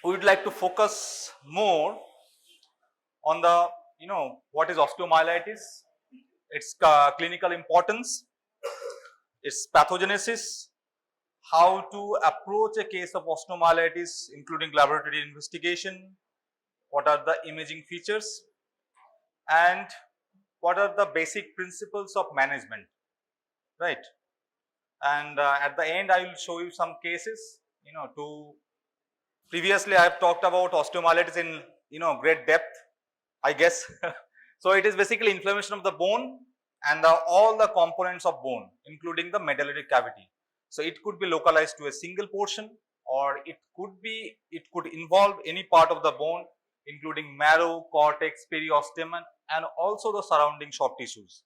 we would like to focus more on the, what is osteomyelitis, its clinical importance, its pathogenesis, how to approach a case of osteomyelitis including laboratory investigation, what are the imaging features, and what are the basic principles of management, right? And at the end I will show you some cases, to previously I have talked about osteomyelitis in great depth, I guess. So it is basically inflammation of the bone and all the components of bone including the medullary cavity. So it could be localized to a single portion, or it could involve any part of the bone including marrow, cortex, periosteum, and also the surrounding soft tissues.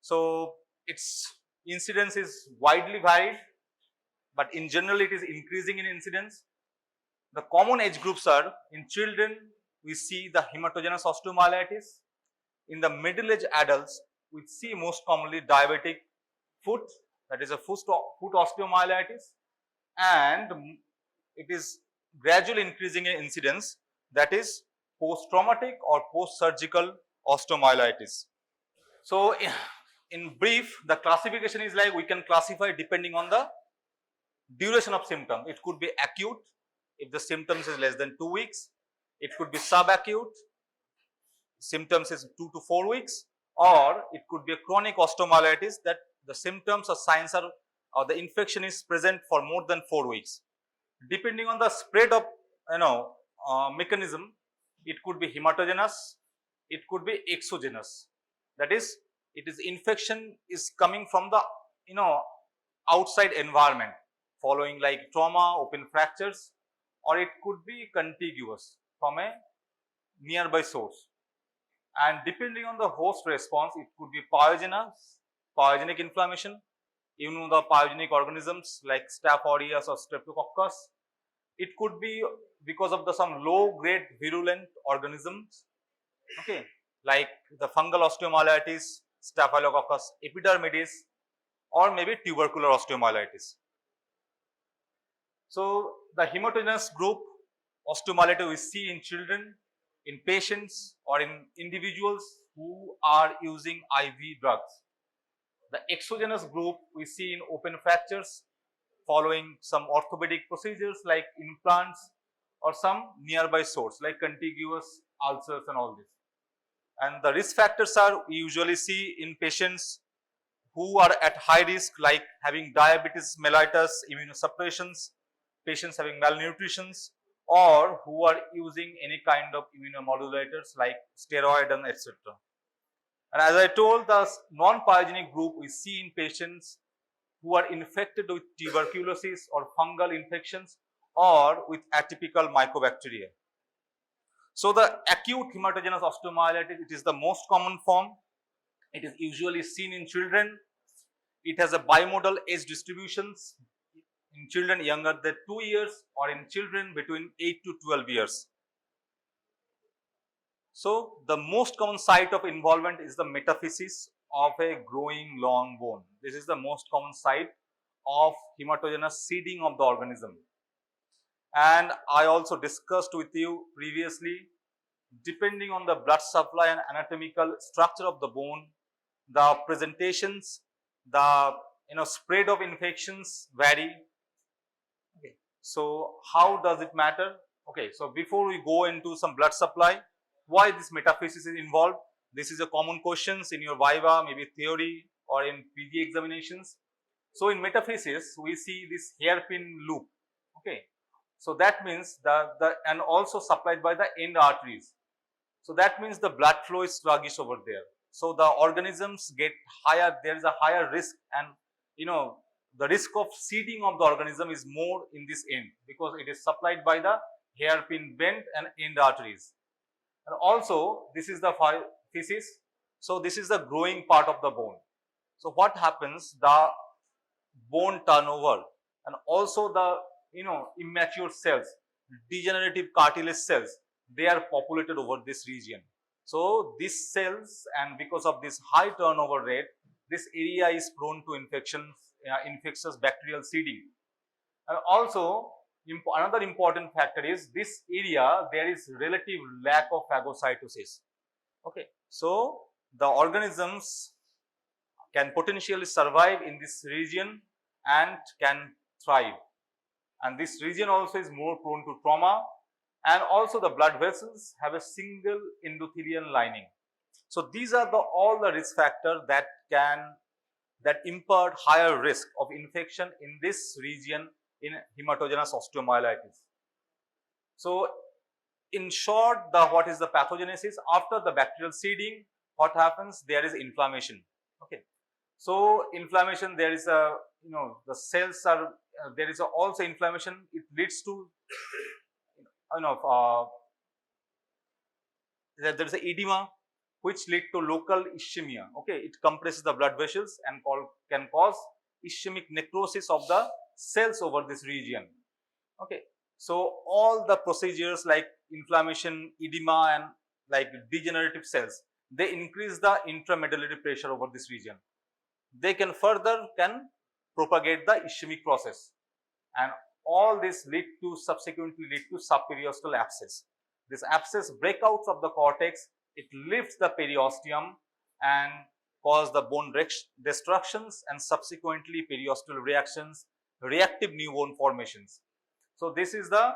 So its incidence is widely varied, but in general it is increasing in incidence. The common age groups are: in children we see the hematogenous osteomyelitis, in the middle-aged adults we see most commonly diabetic foot, that is a foot osteomyelitis, and it is gradually increasing in incidence, that is post-traumatic or post-surgical osteomyelitis. So in brief, the classification is like we can classify depending on the duration of symptom. It could be acute if the symptoms is less than 2 weeks. It could be subacute, symptoms is 2 to 4 weeks, or it could be a chronic osteomyelitis that the symptoms or signs are, or the infection is present for more than 4 weeks. Depending on the spread of mechanism, it could be hematogenous, it could be exogenous. That is, it is infection is coming from the outside environment following like trauma, open fractures, or it could be contiguous from a nearby source. And depending on the host response, it could be pyogenic inflammation, immunopyogenic organisms like Staph aureus or Streptococcus. It could be because of some low grade virulent organisms, okay, like the fungal osteomyelitis, Staphylococcus epidermidis, or maybe tubercular osteomyelitis. So the hematogenous group osteomyelitis we see in children, in patients, or in individuals who are using IV drugs. The exogenous group we see in open fractures following some orthopedic procedures like implants, or some nearby source like contiguous ulcers and all this. And the risk factors are, we usually see in patients who are at high risk, like having diabetes mellitus, immunosuppressions, patients having malnutrition, or who are using any kind of immunomodulators like steroid and etc. And as I told, the non-pyogenic group we see in patients who are infected with tuberculosis or fungal infections, or with atypical mycobacteria. So the acute hematogenous osteomyelitis, it is the most common form. It is usually seen in children. It has a bimodal age distributions in children younger than 2 years, or in children between 8 to 12 years. So the most common site of involvement is the metaphysis of a growing long bone. This is the most common site of hematogenous seeding of the organism. And I also discussed with you previously, depending on the blood supply and anatomical structure of the bone, the presentations, the spread of infections vary. Okay. So how does it matter? Okay, so before we go into some blood supply, why this metaphysis is involved? This is a common questions in your viva, maybe theory, or in PG examinations. So in metaphysis, we see this hairpin loop. Okay, so that means and also supplied by the end arteries. So that means the blood flow is sluggish over there. So the organisms get higher, there is a higher risk, and the risk of seeding of the organism is more in this end, because it is supplied by the hairpin bend and end arteries. And also this is the physis. So this is the growing part of the bone. So what happens, the bone turnover and also the immature cells, degenerative cartilage cells, they are populated over this region. So these cells, and because of this high turnover rate, this area is prone to infections, infectious bacterial seeding. And also Another important factor is this area there is relative lack of phagocytosis. Okay, so the organisms can potentially survive in this region and can thrive, and this region also is more prone to trauma, and also the blood vessels have a single endothelial lining. So these are all the risk factors that impart higher risk of infection in this region in hematogenous osteomyelitis. So in short, what is the pathogenesis? After the bacterial seeding, what happens? There is inflammation. Okay, so inflammation, there is the cells are there is also inflammation. It leads to there is a edema which lead to local ischemia. Okay, it compresses the blood vessels and can cause ischemic necrosis of the cells over this region. Okay, so all the procedures like inflammation, edema, and like degenerative cells, they increase the intramedullary pressure over this region. They can propagate the ischemic process, and all this subsequently lead to subperiosteal abscess. This abscess breakouts of the cortex, it lifts the periosteum and cause the bone destructions and subsequently periosteal reactions, reactive new bone formations. So this is a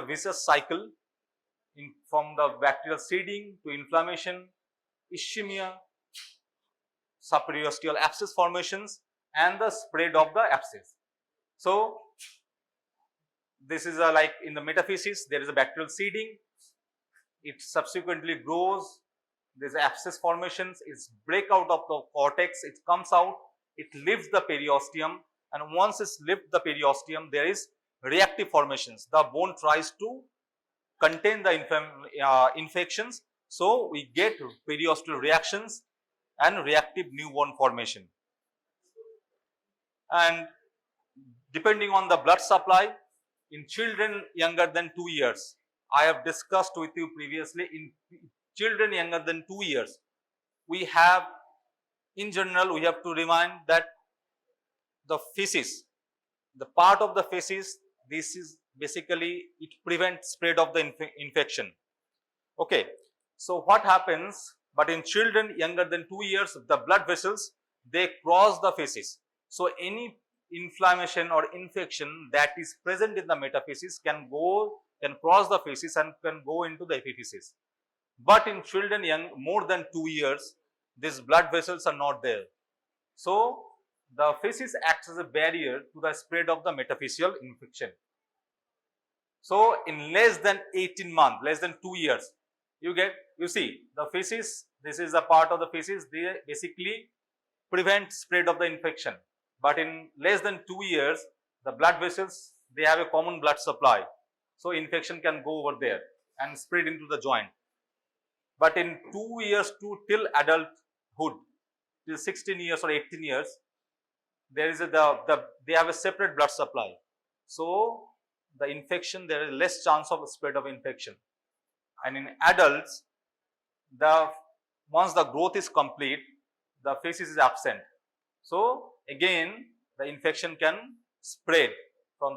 vicious cycle from the bacterial seeding to inflammation, ischemia, subperiosteal abscess formations, and the spread of the abscess. So this is like in the metaphysis, there is a bacterial seeding, it subsequently grows, there is abscess formations, it's break out of the cortex, it comes out, it lifts the periosteum, and once it's lift the periosteum, there is reactive formations. The bone tries to contain the infections, so we get periosteal reactions and reactive new bone formation. And depending on the blood supply, in children younger than 2 years, I have discussed with you previously, in children younger than 2 years, we have, in general, we have to remind that the feces, the part of the feces, this is basically, it prevents spread of the infection. Okay, so what happens? But in children younger than 2 years, the blood vessels, they cross the feces. So any inflammation or infection that is present in the metaphysis can cross the feces and can go into the epiphysis. But in children more than 2 years, these blood vessels are not there. So the feces acts as a barrier to the spread of the metaphyseal infection. So in less than 18 months, less than 2 years, you see the feces, this is a part of the feces, they basically prevent spread of the infection. But in less than 2 years, the blood vessels, they have a common blood supply. So infection can go over there and spread into the joint. But in 2 years till adulthood, till 16 years or 18 years, there is they have a separate blood supply. So the infection, there is less chance of spread of infection. And in adults, once the growth is complete, the feces is absent. So again, the infection can spread from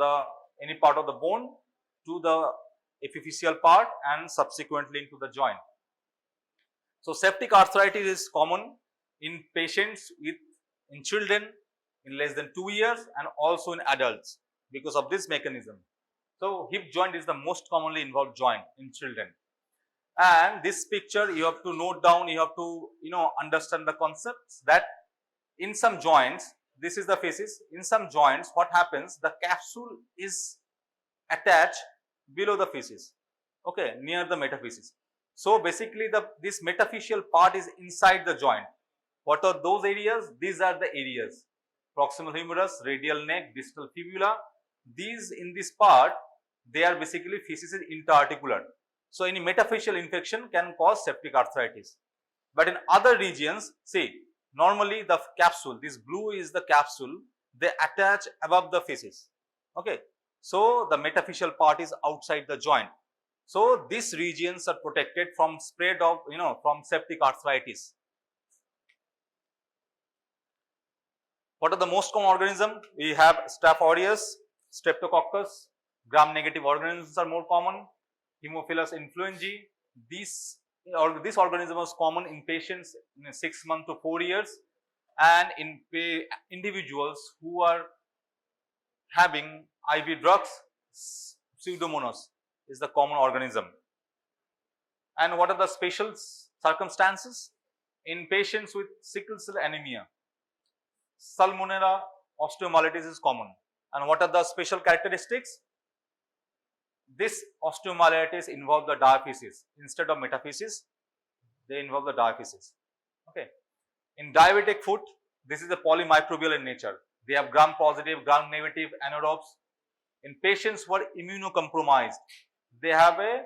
any part of the bone to the epiphyseal part and subsequently into the joint. So septic arthritis is common in patients in children in less than 2 years and also in adults because of this mechanism. So hip joint is the most commonly involved joint in children. And this picture you have to note down, you have to understand the concepts that in some joints, this is the feces, in some joints what happens, the capsule is attached below the feces, okay, near the metaphysis. So basically this metaphyseal part is inside the joint. What are those areas? These are the areas: proximal humerus, radial neck, distal fibula. These in this part, they are basically feces interarticular. So any metaphyseal infection can cause septic arthritis. But in other regions, see, normally the capsule, this blue is the capsule, they attach above the feces. Okay, so the metaphyseal part is outside the joint. So these regions are protected from spread of from septic arthritis. What are the most common organisms? We have Staph aureus, Streptococcus, gram-negative organisms are more common. Haemophilus influenzae. This organism was common in patients in 6 months to 4 years, and in individuals who are having IV drugs, Pseudomonas is the common organism. And what are the special circumstances? In patients with sickle cell anemia, Salmonella osteomyelitis is common. And what are the special characteristics? This osteomyelitis involves the diaphysis. Instead of metaphysis, they involve the diaphysis. Okay. In diabetic foot, this is a polymicrobial in nature. They have gram-positive, gram-negative anaerobes. In patients who are immunocompromised, they have a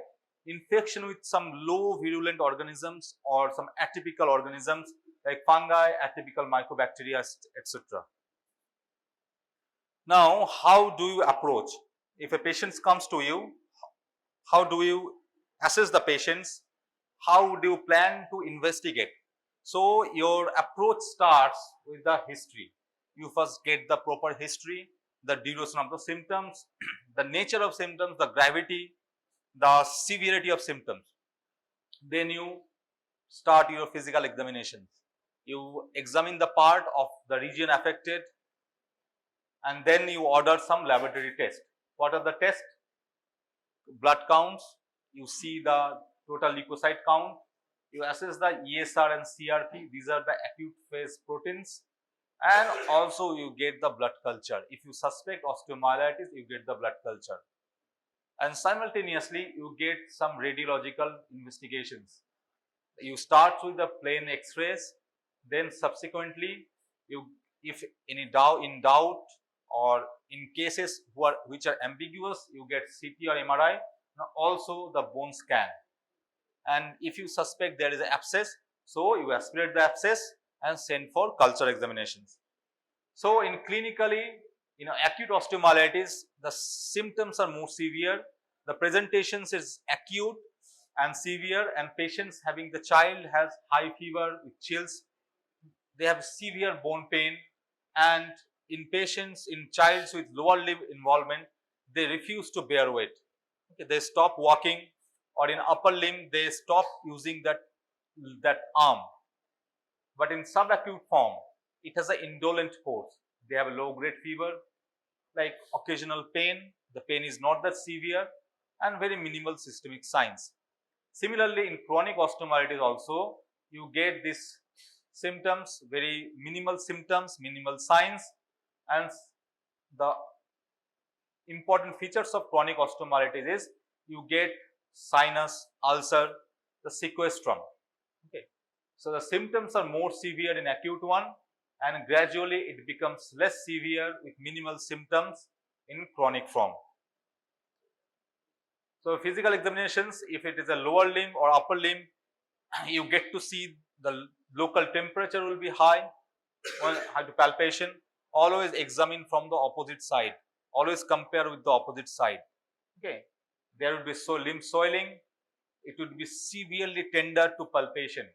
infection with some low virulent organisms or some atypical organisms like fungi, atypical mycobacteria, etc. Now, how do you approach? If a patient comes to you, how do you assess the patients? How do you plan to investigate? So, your approach starts with the history. You first get the proper history, the duration of the symptoms, the nature of symptoms, the gravity, the severity of symptoms. Then you start your physical examinations. You examine the part of the region affected, and then you order some laboratory tests. What are the tests? Blood counts, you see the total leukocyte count, you assess the ESR and CRP, these are the acute phase proteins, and also you get the blood culture. If you suspect osteomyelitis, you get the blood culture. And simultaneously, you get some radiological investigations. You start with the plain X-rays, then subsequently, if in doubt or in cases which are ambiguous, you get CT or MRI, now also the bone scan. And if you suspect there is an abscess, so you aspirate the abscess and send for culture examinations. So, in clinically, acute osteomyelitis, the symptoms are more severe, the presentations is acute and severe, and patients having, the child has high fever with chills, they have severe bone pain, and in patients, in childs with lower limb involvement, they refuse to bear weight. Okay, they stop walking, or in upper limb, they stop using that arm. But in subacute form, it has an indolent course. They have a low grade fever, like occasional pain. The pain is not that severe, and very minimal systemic signs. Similarly, in chronic osteomyelitis also, you get these symptoms, very minimal symptoms, minimal signs, and the important features of chronic osteomyelitis is you get sinus, ulcer, the sequestrum. Okay. So, the symptoms are more severe in acute one, and gradually it becomes less severe with minimal symptoms in chronic form. So, physical examinations, if it is a lower limb or upper limb, you get to see the local temperature will be high, to palpation. Always examine from the opposite side, always compare with the opposite side. Okay. There will be limb soiling, it would be severely tender to palpation.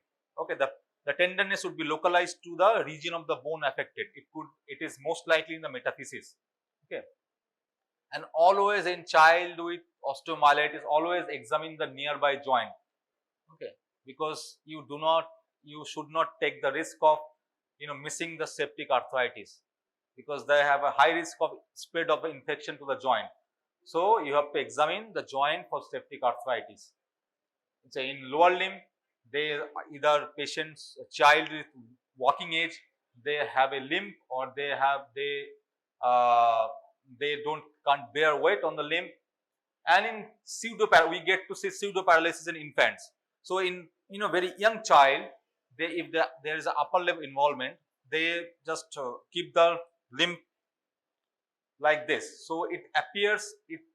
Okay. The tenderness would be localized to the region of the bone affected. It is most likely in the metaphysis. Okay. And always in child with osteomyelitis, always examine the nearby joint. Okay. Because you should not take the risk of missing the septic arthritis, because they have a high risk of spread of infection to the joint. So, you have to examine the joint for septic arthritis. So, in lower limb, they either patients, a child with walking age, they have a limp, or can't bear weight on the limb. And in we get to see pseudo paralysis in infants. So, in very young child, if there is an upper limb involvement, they just keep the limb like this. So, it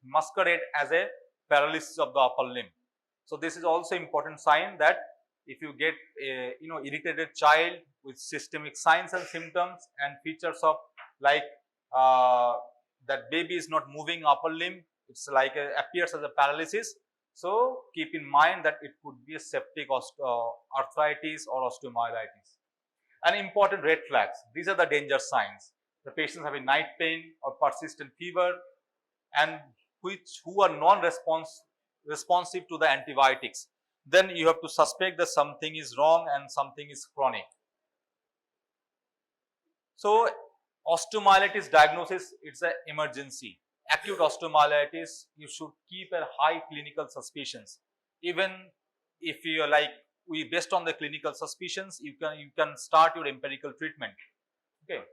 masquerade as a paralysis of the upper limb. So, this is also important sign that if you get a irritated child with systemic signs and symptoms and features of like that baby is not moving upper limb, it's like appears as a paralysis. So, keep in mind that it could be a septic arthritis or osteomyelitis. And important red flags, these are the danger signs. The patients having night pain or persistent fever, and who are non-responsive to the antibiotics, then you have to suspect that something is wrong and something is chronic. So osteomyelitis diagnosis, it's an emergency. Acute osteomyelitis, you should keep a high clinical suspicions. Even if you are like, based on the clinical suspicions, you can start your empirical treatment. Okay.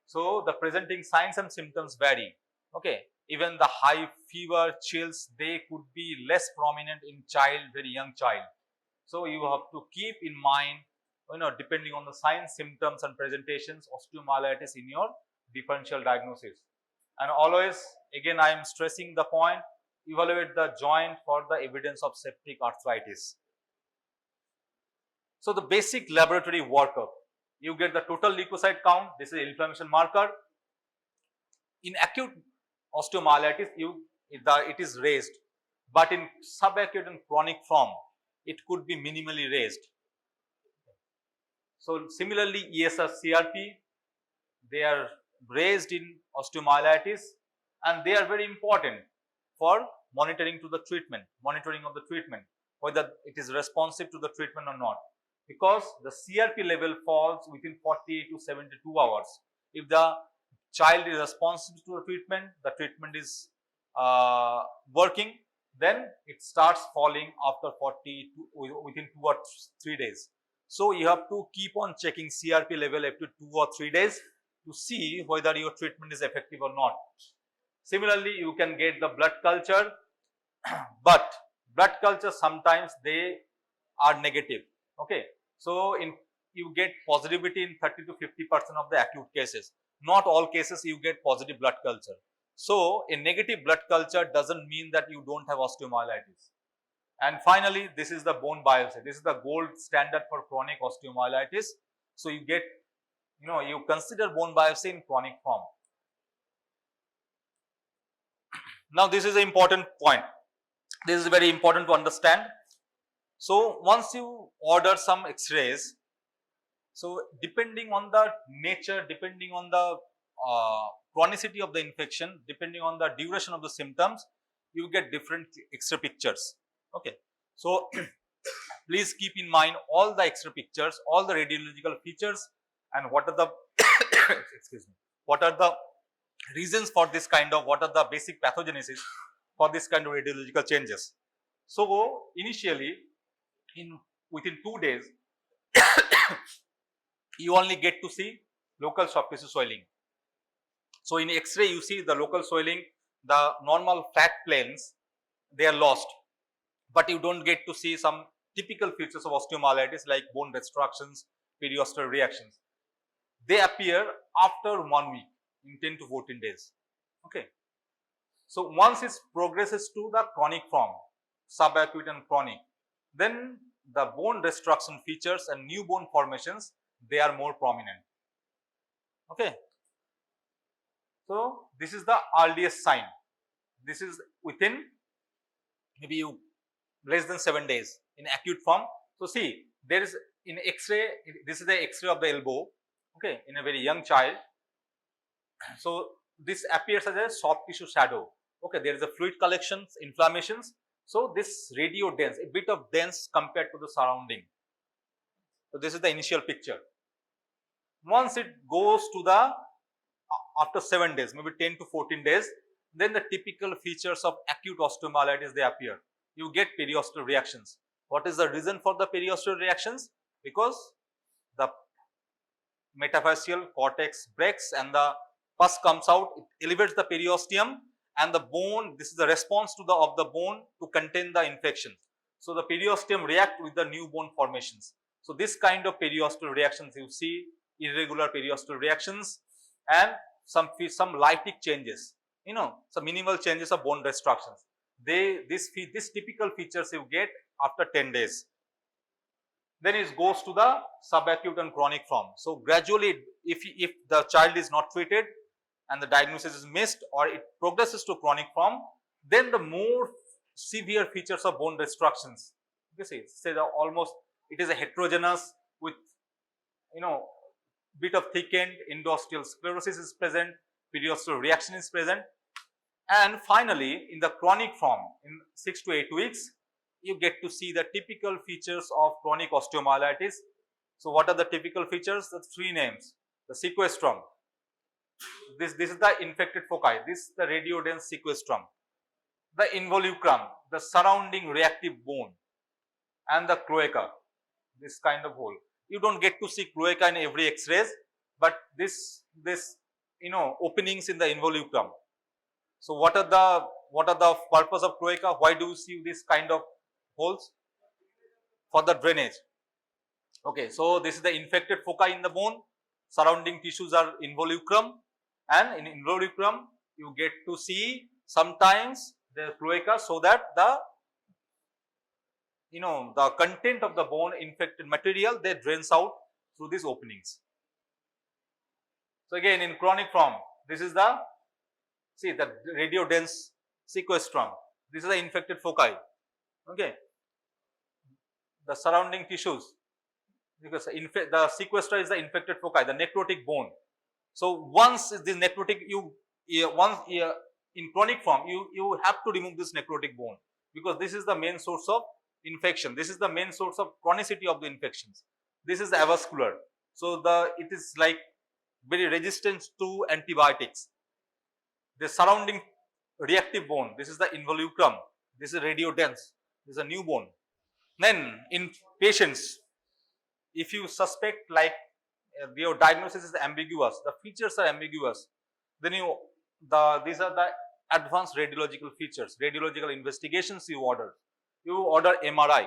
So the presenting signs and symptoms vary. Okay. Even the high fever, chills, they could be less prominent in very young child. So you have to keep in mind, depending on the signs, symptoms and presentations, osteomyelitis in your differential diagnosis. And always, again, I am stressing the point, evaluate the joint for the evidence of septic arthritis. So the basic laboratory workup, you get the total leukocyte count, this is inflammation marker. In acute osteomyelitis, it is raised, but in subacute and chronic form, it could be minimally raised. So similarly, ESR CRP, they are raised in osteomyelitis, and they are very important for monitoring of the treatment, whether it is responsive to the treatment or not, because the CRP level falls within 48 to 72 hours. If the child is responsive to the treatment is working, then it starts falling after within 2 or 3 days. So you have to keep on checking CRP level after 2 or 3 days to see whether your treatment is effective or not. Similarly, you can get the blood culture, but blood culture sometimes they are negative. Okay, so you get positivity in 30 to 50% of the acute cases. Not all cases you get positive blood culture. So a negative blood culture doesn't mean that you don't have osteomyelitis. And finally, this is the bone biopsy. This is the gold standard for chronic osteomyelitis. So you get, you consider bone biopsy in chronic form. Now this is an important point. This is very important to understand. So once you order some X-rays, so depending on the nature, depending on the chronicity of the infection, depending on the duration of the symptoms, you get different X-ray pictures. Okay, so please keep in mind all the X-ray pictures, all the radiological features, and what are the excuse me, what are the reasons for this kind of, what are the basic pathogenesis for this kind of radiological changes. So initially, within 2 days, you only get to see local soft tissue swelling. So in X-ray, you see the local swelling, the normal fat planes, they are lost, but you don't get to see some typical features of osteomyelitis like bone destructions, periosteal reactions. They appear after 1 week, in 10 to 14 days. Okay. So once it progresses to the chronic form, subacute and chronic, then the bone destruction features and new bone formations, they are more prominent. Okay. So this is the earliest sign. This is within maybe less than 7 days in acute form. So see, there is in X-ray, this is the X-ray of the elbow, okay, in a very young child. So this appears as a soft tissue shadow. Okay, there is a fluid collections, inflammations. So this radio dense, a bit of dense compared to the surrounding. So this is the initial picture. Once it goes to the after 7 days, maybe 10 to 14 days, then the typical features of acute osteomyelitis, they appear. You get periosteal reactions. What is the reason for the periosteal reactions? Because the metaphyseal cortex breaks and the pus comes out, it elevates the periosteum, and the bone, this is the response to of the bone to contain the infection. So the periosteum react with the new bone formations. So this kind of periosteal reactions you see, irregular periosteal reactions and some lytic changes, some minimal changes of bone destructions. This typical features you get after 10 days. Then it goes to the subacute and chronic form. So gradually, if the child is not treated and the diagnosis is missed or it progresses to chronic form, then the more severe features of bone destructions. You see, almost it is a heterogeneous with bit of thickened endosteal sclerosis is present, periosteal reaction is present. And finally, in the chronic form, in 6 to 8 weeks, you get to see the typical features of chronic osteomyelitis. So, what are the typical features? The 3 names. The sequestrum. This is the infected foci. This is the radiodense sequestrum. The involucrum, the surrounding reactive bone, and the cloaca. This kind of hole. You don't get to see cloaca in every X-rays, but this openings in the involucrum. So, what are the purpose of cloaca? Why do you see this kind of holes? For the drainage. Okay, so this is the infected foci in the bone. Surrounding tissues are involucrum, and in involucrum you get to see sometimes the cloaca, so that the the content of the bone, infected material, they drains out through these openings. So again, in chronic form, this is the radiodense sequestrum. This is the infected foci. Okay, the surrounding tissues, because the sequestra is the infected foci, the necrotic bone. So once this necrotic, in chronic form, you have to remove this necrotic bone, because this is the main source of infection. This is the main source of chronicity of the infections. This is avascular. So it is like very resistant to antibiotics. The surrounding reactive bone, this is the involucrum. This is radiodense. This is a new bone. Then in patients, if you suspect like your diagnosis is ambiguous, the features are ambiguous, then these are the advanced radiological features, radiological investigations you order. You order MRI.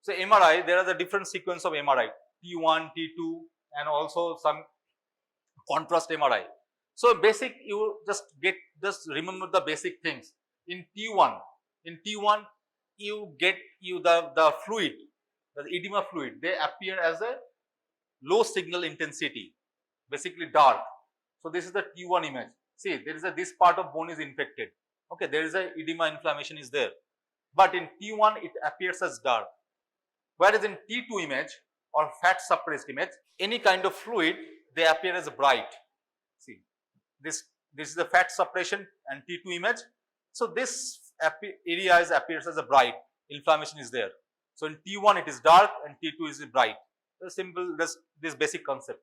So MRI, there are the different sequence of MRI, T1, T2, and also some contrast MRI. So basic, you just remember the basic things. In T1 you get the fluid, the edema fluid, they appear as a low signal intensity, basically dark. So this is the T1 image. See, there is this part of bone is infected. Okay, there is a edema, inflammation is there. But in T1 it appears as dark. Whereas in T2 image or fat suppressed image, any kind of fluid, they appear as bright. See, this is the fat suppression and T2 image. So this area appears as a bright, inflammation is there. So in T1 it is dark and T2 is bright. It's simple, this basic concept.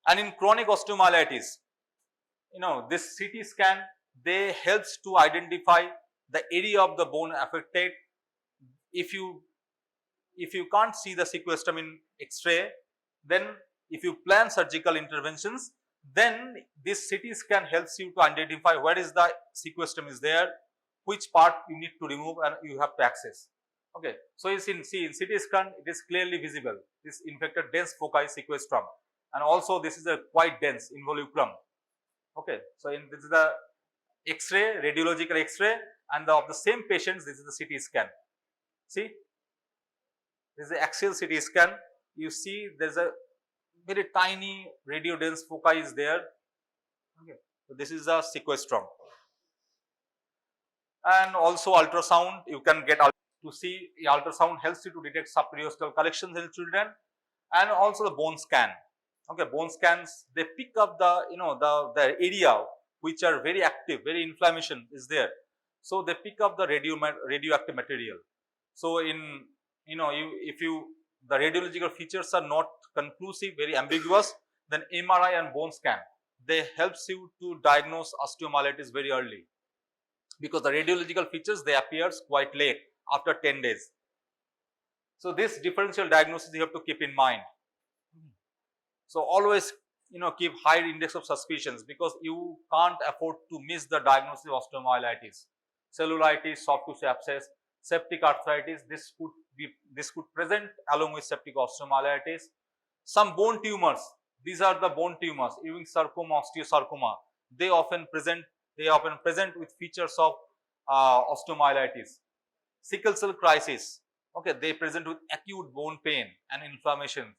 And in chronic osteomyelitis, this CT scan, they helps to identify the area of the bone affected. If you can't see the sequestrum in X-ray, then if you plan surgical interventions, then this CT scan helps you to identify where is the sequestrum is there, which part you need to remove and you have to access. Okay, so in CT scan it is clearly visible, this infected dense foci sequestrum, and also this is a quite dense involucrum. Okay, so this is the X-ray, radiological X-ray, and of the same patients, this is the CT scan. See, this is the axial CT scan. You see there is a very tiny radiodense foci is there. Okay, so this is the sequestrum. And also ultrasound, you can get to see, ultrasound helps you to detect subperiosteal collections in children, and also the bone scan. Okay, bone scans, they pick up the the area which are very active, very inflammation is there. So they pick up the radioactive material. So if the radiological features are not conclusive, very ambiguous, then MRI and bone scan, they helps you to diagnose osteomyelitis very early, because the radiological features, they appears quite late, after 10 days. So this differential diagnosis you have to keep in mind. So always keep high index of suspicions, because you can't afford to miss the diagnosis of osteomyelitis. Cellulitis, soft tissue abscess, septic arthritis, this could present along with septic osteomyelitis. Some bone tumors, these are the bone tumors, Ewing sarcoma, osteosarcoma, they often present with features of osteomyelitis. Sickle cell crisis, okay, they present with acute bone pain and inflammation,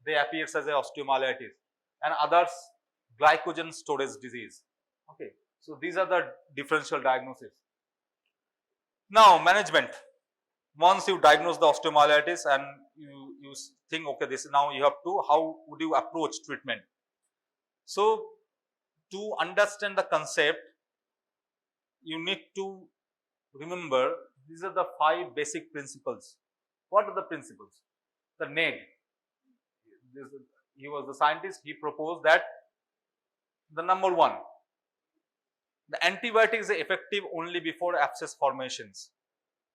they appears as a osteomyelitis. And others, glycogen storage disease. Okay, so these are the differential diagnosis. Now management, once you diagnose the osteomyelitis and you think, okay, this now you have to, how would you approach treatment? So to understand the concept, you need to remember these are the 5 basic principles. What are the principles? The NED, he was the scientist, he proposed that the number 1, the antibiotic is effective only before abscess formations.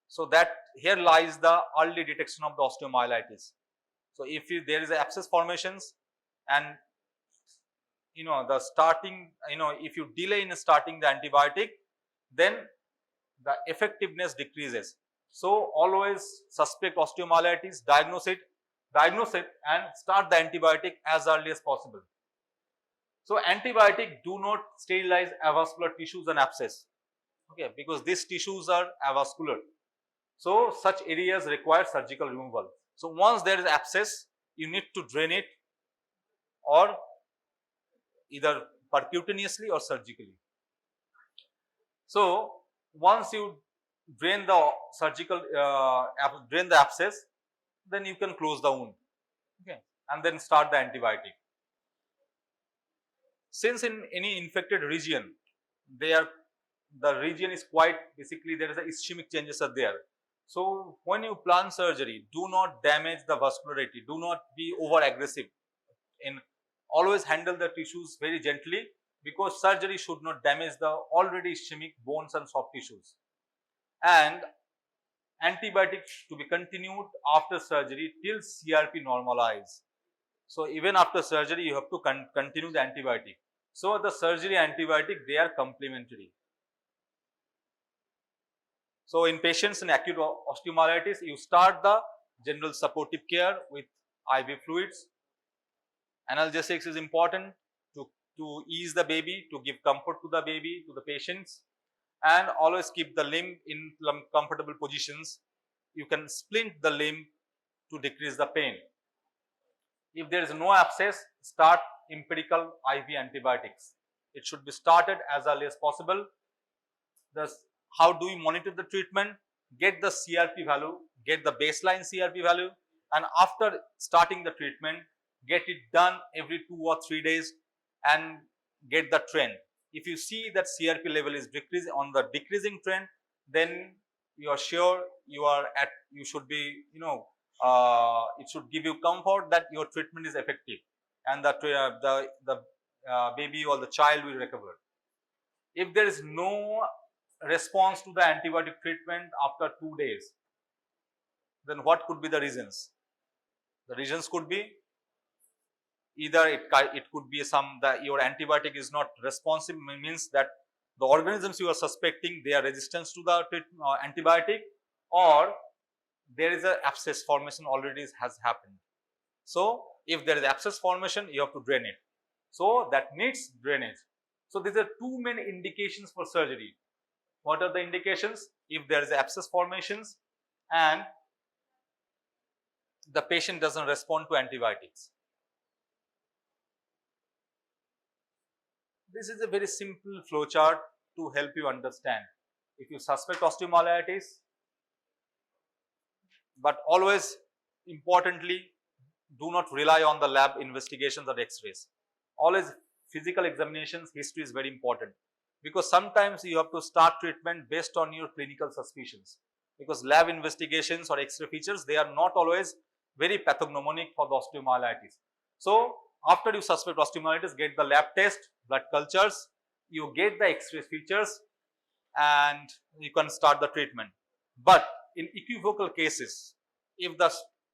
So that here lies the early detection of the osteomyelitis. So if there is a abscess formations and the starting, if you delay in starting the antibiotic, then the effectiveness decreases. So always suspect osteomyelitis, diagnose it and start the antibiotic as early as possible. So antibiotic do not sterilize avascular tissues and abscess, okay, because these tissues are avascular. So such areas require surgical removal. So once there is abscess, you need to drain it or either percutaneously or surgically. So once you drain the drain the abscess, then you can close the wound, okay, and then start the antibiotic. Since in any infected region, the region is quite, basically there is a ischemic changes are there. So when you plan surgery, do not damage the vascularity, do not be over aggressive, always handle the tissues very gently, because surgery should not damage the already ischemic bones and soft tissues. And antibiotics to be continued after surgery till CRP normalize. So even after surgery, you have to continue the antibiotic. So the surgery antibiotic, they are complementary. So in patients in acute osteomyelitis, you start the general supportive care with IV fluids. Analgesics is important to ease the baby, to give comfort to the baby, to the patients, and always keep the limb in comfortable positions. You can splint the limb to decrease the pain. If there is no abscess, start empirical IV antibiotics. It should be started as early as possible. Thus, how do we monitor the treatment? Get the CRP value, get the baseline CRP value, and after starting the treatment, get it done every 2 or 3 days and get the trend. If you see that CRP level is on the decreasing trend, then you are sure you should be, it should give you comfort that your treatment is effective and that the baby or the child will recover. If there is no response to the antibiotic treatment after 2 days, then what could be the reasons? The reasons could be either it could be that your antibiotic is not responsive, means that the organisms you are suspecting, they are resistant to the antibiotic, or there is an abscess formation already has happened. So if there is abscess formation, you have to drain it. So that needs drainage. So these are 2 main indications for surgery. What are the indications? If there is abscess formations and the patient doesn't respond to antibiotics. This is a very simple flowchart to help you understand. If you suspect osteomyelitis, but always importantly, do not rely on the lab investigations or x-rays. Always physical examinations, history is very important, because sometimes you have to start treatment based on your clinical suspicions, because lab investigations or x-ray features, they are not always very pathognomonic for the osteomyelitis. So after you suspect osteomyelitis, get the lab test, blood cultures, you get the x-ray features and you can start the treatment. But in equivocal cases, if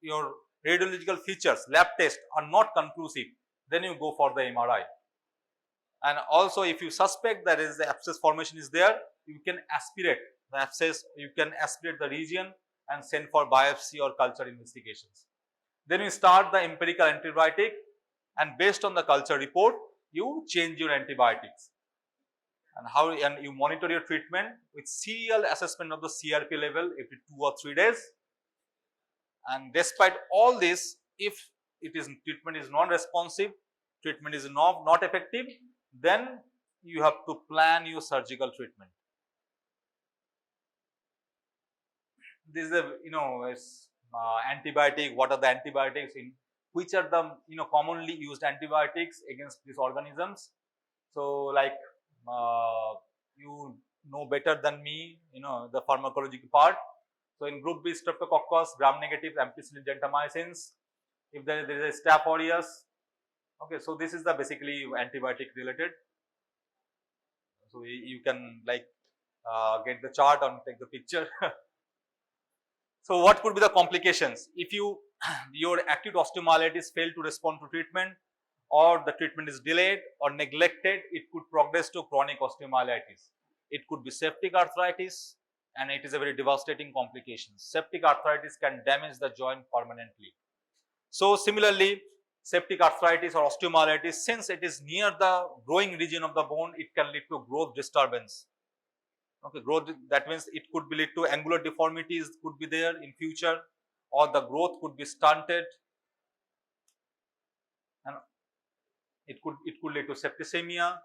your radiological features, lab tests are not conclusive, then you go for the MRI. And also if you suspect that is the abscess formation is there, you can aspirate the abscess, you can aspirate the region and send for biopsy or culture investigations. Then you start the empirical antibiotic, and based on the culture report, you change your antibiotics. And you monitor your treatment with serial assessment of the CRP level every 2 or 3 days. And despite all this, if treatment is non-responsive, treatment is not effective, then you have to plan your surgical treatment. This is antibiotic. What are the antibiotics? Which are the commonly used antibiotics against these organisms? So like you know better than me, the pharmacological part. So in group B, streptococcus, gram-negative, ampicillin, gentamicins. If there is a staph aureus, okay, so this is the basically antibiotic related. So you can like get the chart and take the picture. So what could be the complications if your acute osteomyelitis failed to respond to treatment, or the treatment is delayed or neglected? It could progress to chronic osteomyelitis. It could be septic arthritis, and it is a very devastating complication. Septic arthritis can damage the joint permanently. So similarly, septic arthritis or osteomyelitis, since it is near the growing region of the bone, it can lead to growth disturbance. Okay, growth, that means it could be lead to angular deformities could be there in future, or the growth could be stunted, and it could lead to septicemia,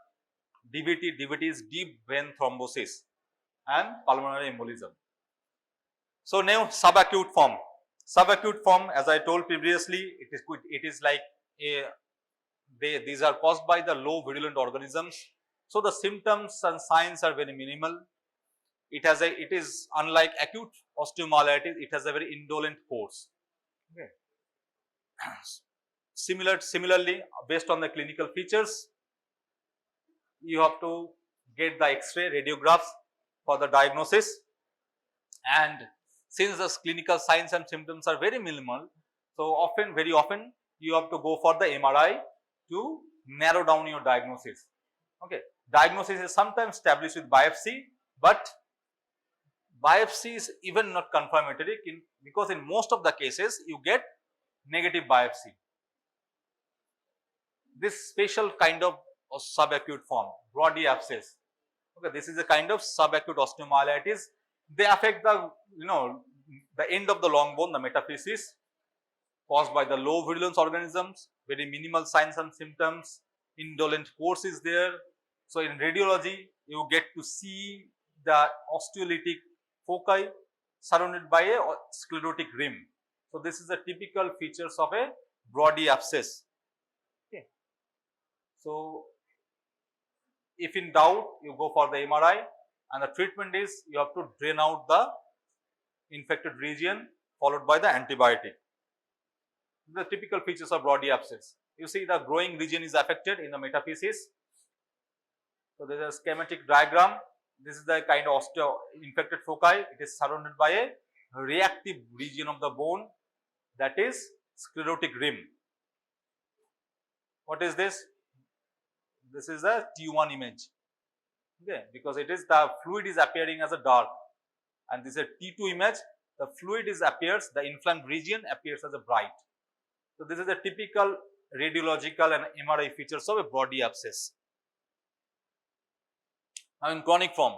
DVT. DVT is deep vein thrombosis, and pulmonary embolism. So now subacute form. Subacute form, as I told previously, it is like these are caused by the low virulent organisms. So the symptoms and signs are very minimal. It is unlike acute osteomyelitis, it has a very indolent course. Okay. Similarly, based on the clinical features, you have to get the X-ray radiographs for the diagnosis, and since the clinical signs and symptoms are very minimal, so very often you have to go for the MRI to narrow down your diagnosis. Okay, diagnosis is sometimes established with biopsy, but biopsy is even not confirmatory because in most of the cases you get negative biopsy. This special kind of subacute form, Brody abscess. Okay, this is a kind of subacute osteomyelitis. They affect the the end of the long bone, the metaphysis, caused by the low virulence organisms, very minimal signs and symptoms, indolent course is there. So in radiology, you get to see the osteolytic foci surrounded by a sclerotic rim. So this is the typical features of a Brody abscess. Okay. So if in doubt, you go for the MRI, and the treatment is you have to drain out the infected region followed by the antibiotic. The typical features of Brody abscess. You see the growing region is affected in the metaphysis. So there is a schematic diagram. This is the kind of infected foci. It is surrounded by a reactive region of the bone, that is sclerotic rim. What is this? This is a T1 image. Okay, because it is the fluid is appearing as a dark, and this is a T2 image. The fluid appears, the inflamed region appears as a bright. So this is a typical radiological and MRI features of a Brody abscess. Now in chronic form,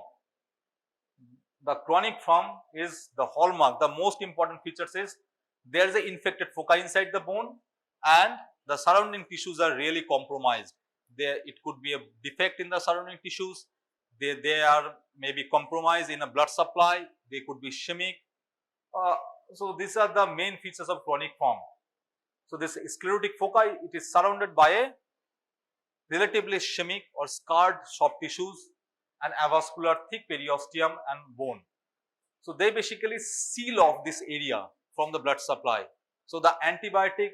the chronic form is the hallmark. The most important features is there is an infected foci inside the bone, and the surrounding tissues are really compromised. It could be a defect in the surrounding tissues. They are maybe compromised in a blood supply. They could be ischemic. So these are the main features of chronic form. So this sclerotic foci, it is surrounded by a relatively ischemic or scarred soft tissues and avascular thick periosteum and bone. So they basically seal off this area from the blood supply. So the antibiotic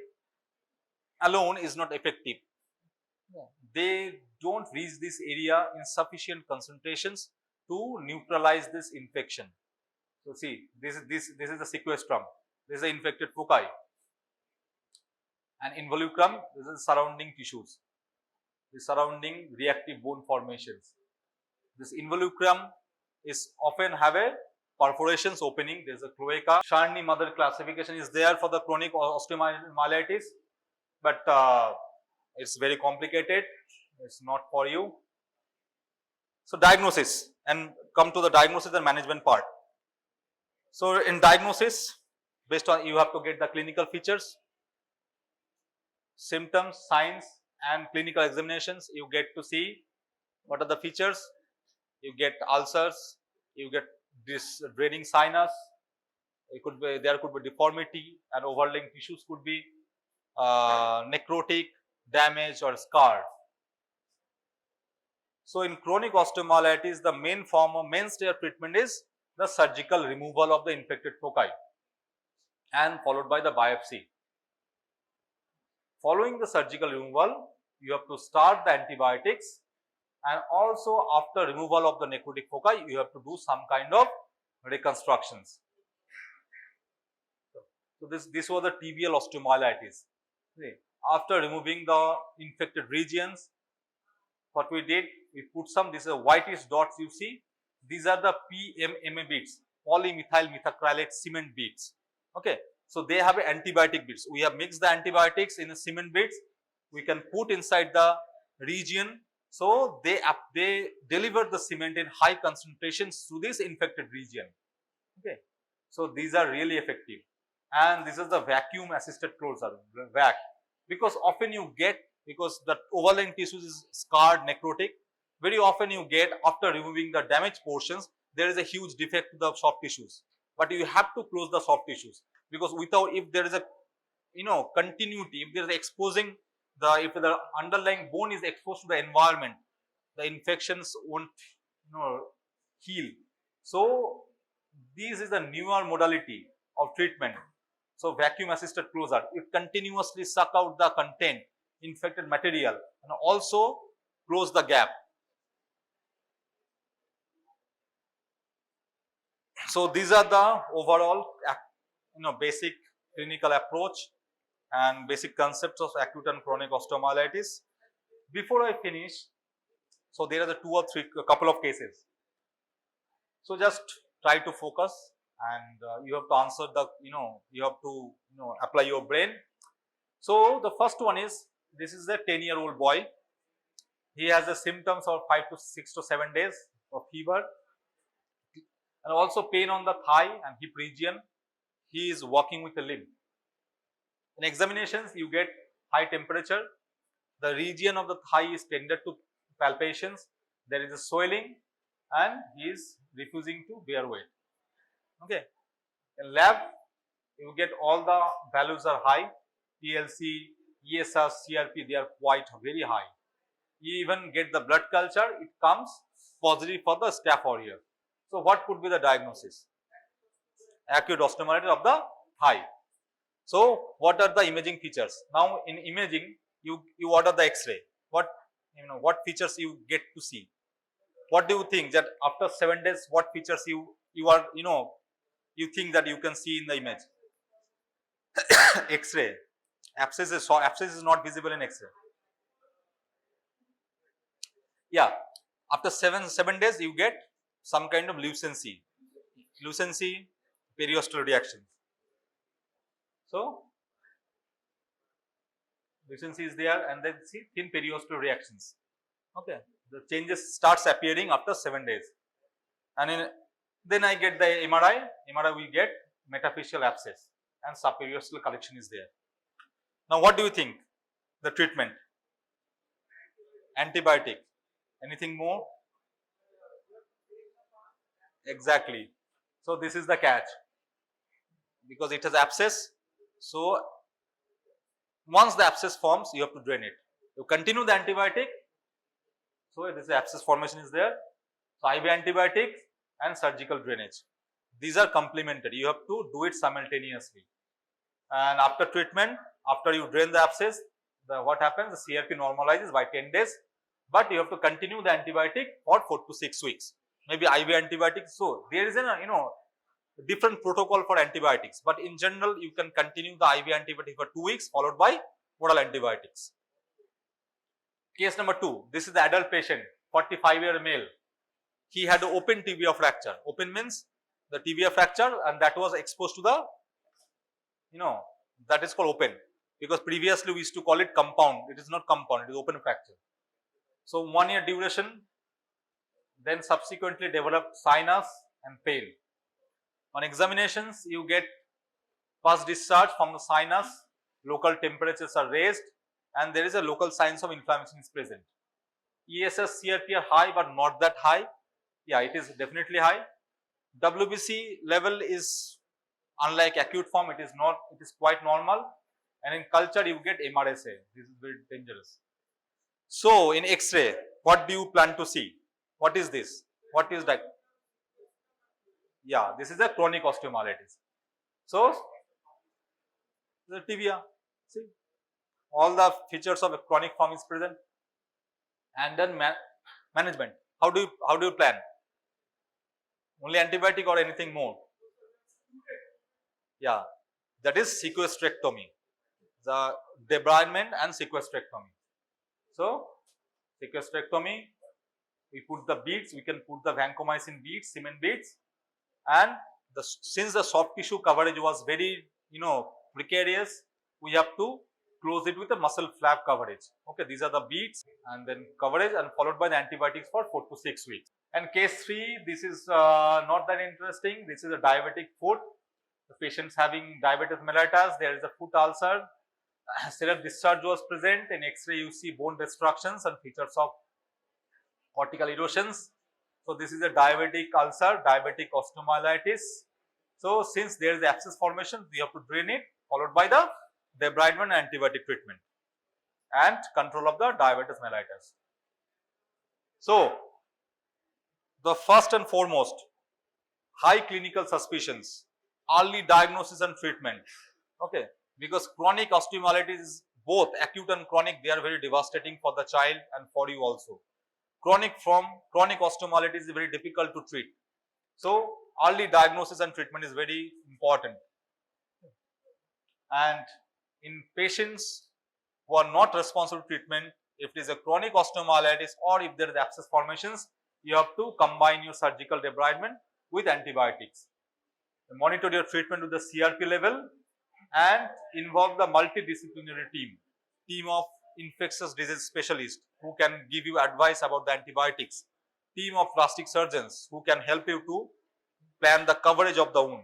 alone is not effective. They don't reach this area in sufficient concentrations to neutralize this infection. So see, this is the sequestrum. This is the infected foci, and involucrum, this is surrounding tissues, the surrounding reactive bone formations. This involucrum is often have a perforations opening. There is a cloaca. Charney mother classification is there for the chronic osteomyelitis, but it's very complicated. It's not for you. So diagnosis, and come to the diagnosis and management part. So in diagnosis, based on you have to get the clinical features, symptoms, signs, and clinical examinations. You get to see what are the features. You get ulcers, you get this draining sinus. There could be deformity, and overlying tissues could be necrotic, damaged, or scarred. So, in chronic osteomyelitis, the main form of mainstay of treatment is the surgical removal of the infected foci and followed by the biopsy. Following the surgical removal, you have to start the antibiotics, and also after removal of the necrotic foci, you have to do some kind of reconstructions. So, this was the tibial osteomyelitis. Okay. After removing the infected regions, what we did, we put some, this is a whitish dots you see, these are the PMMA beads, polymethyl methacrylate cement beads. Okay. So, they have antibiotic beads. We have mixed the antibiotics in the cement beads, we can put inside the region. So, they deliver the cement in high concentrations to this infected region. Okay. So, these are really effective, and this is the vacuum assisted closure, VAC, because often you get, because the overlying tissues is scarred, necrotic, very often you get after removing the damaged portions, there is a huge defect to the soft tissues, but you have to close the soft tissues, because without, if there is a continuity, if there is exposing the, if the underlying bone is exposed to the environment, the infections won't heal. So, this is a newer modality of treatment. So, vacuum assisted closure, it continuously suck out the content, infected material, and also close the gap. So, these are the overall basic clinical approach and basic concepts of acute and chronic osteomyelitis. Before I finish, so there are the 2 or 3 couple of cases. So, just try to focus, and you have to answer the, you have to apply your brain. So, the first one is, this is a 10-year-old boy. He has the symptoms of 5 to 6 to 7 days of fever and also pain on the thigh and hip region. He is walking with a limp. In examinations, you get high temperature. The region of the thigh is tended to palpations. There is a swelling, and he is refusing to bear weight. Okay. In lab, you get all the values are high. PLC, ESR, CRP, they are quite very high. You even get the blood culture, it comes positive for the Staph aureus. So, what could be the diagnosis? Acute osteomyelitis of the thigh. So, what are the imaging features? Now, in imaging, you order the X-ray. What features you get to see? What do you think that after 7 days, what features you think that you can see in the image? X-ray. Abscess is not visible in X-ray. Yeah, after 7 days, you get some kind of lucency, periosteal reactions. So, lucency is there, and then see thin periosteal reactions. Okay, the changes starts appearing after 7 days, and then I get the MRI. MRI we get metaphyseal abscess and subperiosteal collection is there. Now, what do you think? The treatment? Antibiotic. Anything more? Exactly. So, this is the catch, because it has abscess. So, once the abscess forms, you have to drain it. You continue the antibiotic. So, this abscess formation is there. So, IV antibiotic and surgical drainage. These are complementary. You have to do it simultaneously. And after treatment, after you drain the abscess, what happens? The CRP normalizes by 10 days, but you have to continue the antibiotic for 4 to 6 weeks. Maybe IV antibiotics. So, there is a different protocol for antibiotics, but in general you can continue the IV antibiotic for 2 weeks followed by oral antibiotics. Case number 2, this is the adult patient, 45-year male. He had an open tibia fracture. Open means the tibia fracture, and that was exposed to the, that is called open, because previously we used to call it compound. It is not compound, it is open fracture. So, 1 year duration, then subsequently developed sinus and pain. On examinations, you get first discharge from the sinus, local temperatures are raised, and there is a local signs of inflammation is present. ESS, CRP are high, but not that high. Yeah, it is definitely high. WBC level is, unlike acute form, it is not, it is quite normal, and in culture you get MRSA. This is very dangerous. So, in X-ray, what do you plan to see? What is this? What is that? Yeah, this is a chronic osteomyelitis. So, the tibia, see, all the features of a chronic form is present. And then management. How do you plan? Only antibiotic or anything more? Yeah, that is sequestrectomy. The debridement and sequestrectomy. So, sequestrectomy, we put the beads, we can put the vancomycin beads, cement beads, and since the soft tissue coverage was very precarious, we have to close it with a muscle flap coverage. Okay, these are the beads and then coverage and followed by the antibiotics for 4 to 6 weeks. And case 3, this is not that interesting. This is a diabetic foot. The patients having diabetes mellitus, there is a foot ulcer. Serous discharge was present. In X-ray, you see bone destructions and features of cortical erosions. So, this is a diabetic ulcer, diabetic osteomyelitis. So, since there is abscess formation, we have to drain it, followed by the debridement and antibiotic treatment and control of the diabetes mellitus. So, the first and foremost, high clinical suspicions, early diagnosis and treatment. Okay, because chronic osteomyelitis is both acute and chronic, they are very devastating for the child and for you also. Chronic osteomyelitis is very difficult to treat. So, early diagnosis and treatment is very important. And in patients who are not responsive to treatment, if it is a chronic osteomyelitis or if there is abscess formations, you have to combine your surgical debridement with antibiotics. Monitor your treatment with the CRP level and involve the multidisciplinary team of infectious disease specialists who can give you advice about the antibiotics, team of plastic surgeons who can help you to plan the coverage of the wound,